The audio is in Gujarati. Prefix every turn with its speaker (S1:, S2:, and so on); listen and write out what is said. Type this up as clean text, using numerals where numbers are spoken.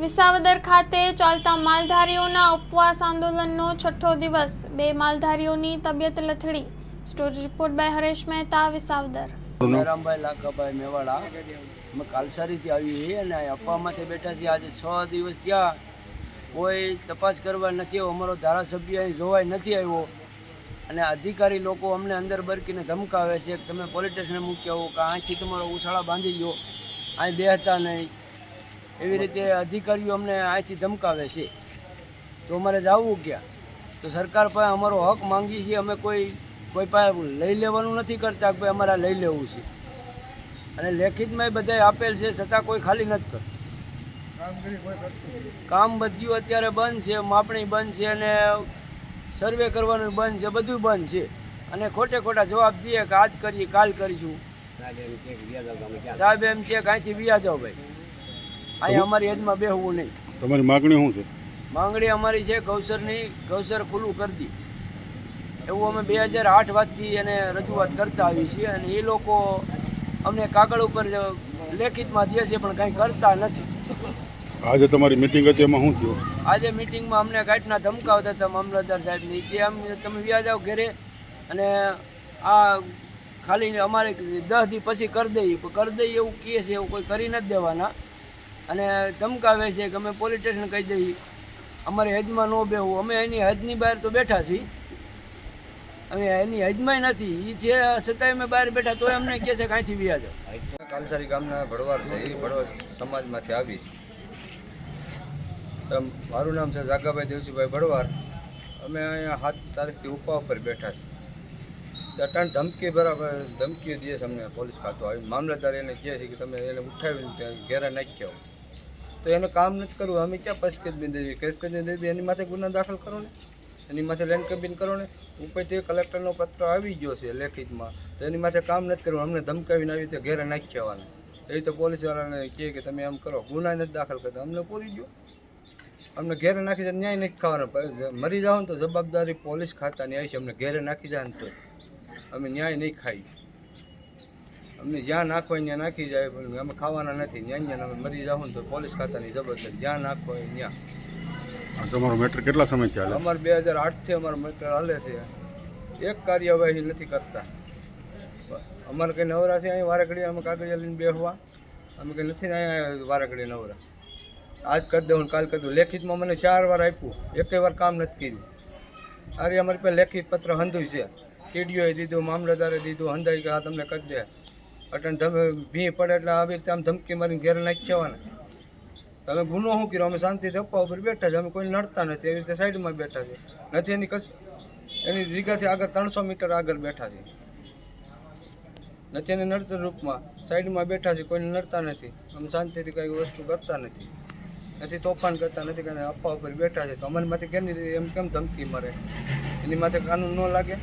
S1: વિસાવદર ખાતે ચાલતા માલધારીઓના ઉપવાસ આંદોલનનો છઠ્ઠો દિવસ, બે માલધારીઓની તબિયત લથડી। Story report by Haresh Mehta, Visavadar.
S2: Rambhai Lakhabhai Mewada, અમે કાલસારીથી આવી છીએ અને અપ્પામાંથી બેઠા છીએ। આજે 6 દિવસ થયા, કોઈ તપાસ કરવા નથી આવ્યો। અમારો ધારાસભ્ય અહીં જોવાય નથી આવ્યો અને અધિકારી લોકો અમને અંદર બરકીને ધમકાવે છે કે તમે પોલીસ સ્ટેશને મૂકી આવો, કે અહીંથી તમારો ઉછાળા બાંધી લો, અહીં બેહતા નહીં, એવી રીતે અધિકારીઓ અમને અહીંથી ધમકાવે છે। તો અમારે જવું ક્યાં? તો સરકાર પાસે અમારો હક માંગીએ છીએ। અમે કોઈ પાસે લઈ લેવાનું નથી કરતા કે ભાઈ અમારે લઈ લેવું છે, અને લેખિતમાં બધાય આપેલ છે, છતાં કોઈ ખાલી નથી કરતું। કામ બધું અત્યારે બંધ છે, માપણી બંધ છે અને સર્વે કરવાનું બંધ છે, બધું બંધ છે અને ખોટે ખોટા જવાબ દઈએ કે આજ કરીએ, કાલ કરીશું। સાહેબ એમ છે કે અહીંથી વ્યા જાઓ ભાઈ, અહીંયા અમારી હદમાં બેહવું નહીં।
S3: તમારી માગણી શું છે?
S2: માંગણી અમારી છે ગૌસર ખુલ્લું કરી દી, એવું અમે 2008 વાતથી એને રજૂઆત કરતા આવી છીએ અને એ લોકો અમને કાગળ ઉપર લેખિતમાં દે છે પણ કંઈ કરતા નથી।
S3: આજે તમારી મિટિંગ હતી, એમાં શું થયું?
S2: આજે મિટિંગમાં અમને ગાંઠના ધમકાવતા હતા મામલતદાર સાહેબની કે તમે વ્યા જાઓ ઘરે અને આ ખાલી અમારે 10 દી પછી કરી દઈએ એવું કહે છે। એવું કોઈ કરી નથી દેવાના અને ધમકાવે છે કે અમે પોલીસ સ્ટેશન કહી દઈએ, અમારી હદમાં ન બેહવું। અમે એની હદની બહાર તો બેઠા છીએ, અમે એની હદમાં નથી એ છે, છતાંય અમે બહાર બેઠા તોય અમને કહે છે કે અહીંથી વ્યા જાઓ।
S4: કાલસારી ગામના ભડવાર છે, એ ભડવાર સમાજમાંથી આવી છે। મારું નામ છે જાગાભાઈ દેવસીભાઈ ભડવાર। અમે અહીંયા 7 તારીખથી ઉપા ઉપર બેઠા છીએ। ત્રણ ધમકી દે છે અમને પોલીસ ખાતું આવી। મામલતદાર એને કહે છે કે તમે એને ઉઠાવીને ત્યાં ઘેરા નાખી આવો, તો એનું કામ નથી કરવું। અમે ક્યાં પસકેજ દેવી, કેસ દેવી, એની માથે ગુના દાખલ કરો ને, એની માથે લેન્ડ કબીન કરો ને। ઉપરથી કલેક્ટરનો પત્ર આવી ગયો છે લેખિતમાં, તો એની માથે કામ નથી કરવું। અમને ધમકાવીને આવી રીતે ઘેરે નાખી આવવાના, એ તો પોલીસવાળાને કહે કે તમે એમ કરો, ગુના નથી દાખલ કરતા। અમને પૂરી ગયો, અમને ઘેરે નાખી જાય, ન્યાય નથી ખાવાનો। મરી જાઓ ને તો જવાબદારી પોલીસ ખાતાની આવી છે। અમને ઘેરે નાખી જાય ને તો અમે ન્યાય નહીં ખાઈ। અમને જ્યાં નાખો ત્યાં નાખી જાય, પણ અમે ખાવાના નથી। ન્યાય અમે મરી જાઓ ને તો પોલીસ ખાતાની જવાબદારી, જ્યાં નાખો ત્યાં।
S3: તમારો મેટર કેટલા સમય ચાલે?
S4: અમારે 2008થી અમારો મેટર હાલે છે, એક કાર્યવાહી નથી કરતા। અમારે કંઈ નવરા છે અહીં વારે ઘડી અમે કાગળિયા લઈને બેસવા, અમે કંઈ નથી ને અહીંયા વારે ઘડી નવરા। આજ કરી દઉં, કાલ કરી દઉં। લેખિતમાં મને 4 વાર આપ્યું, એકેય વાર કામ નથી કર્યું। અરે અમારી પાસે લેખિત પત્ર હંધુય છે, ટીડીઓએ દીધું, મામલતદારે દીધું, હંધાઈ કે આ તમને કરી દે। અટન તમે ભી પડે એટલે આવી રીતે આમ ધમકી મારીને ઘેર નાખી જવાના। તમે ગુનો શું કર્યો? અમે શાંતિથી અપ્પા ઉપર બેઠા છે, અમે કોઈ નડતા નથી, એવી રીતે સાઈડમાં બેઠા છે નથી। એની જગ્યાથી આગળ 300 મીટર આગળ બેઠા છે નથી, એને નડતર રૂપમાં સાઈડમાં બેઠા છે, કોઈને નડતા નથી। અમે શાંતિથી કંઈ વસ્તુ કરતા નથી, તોફાન કરતા નથી, કંઈ અપ્પા ઉપર બેઠા છે। તો અમારી માથે કેમ ધમકી મારે? એની માથે કાનૂન ન લાગે?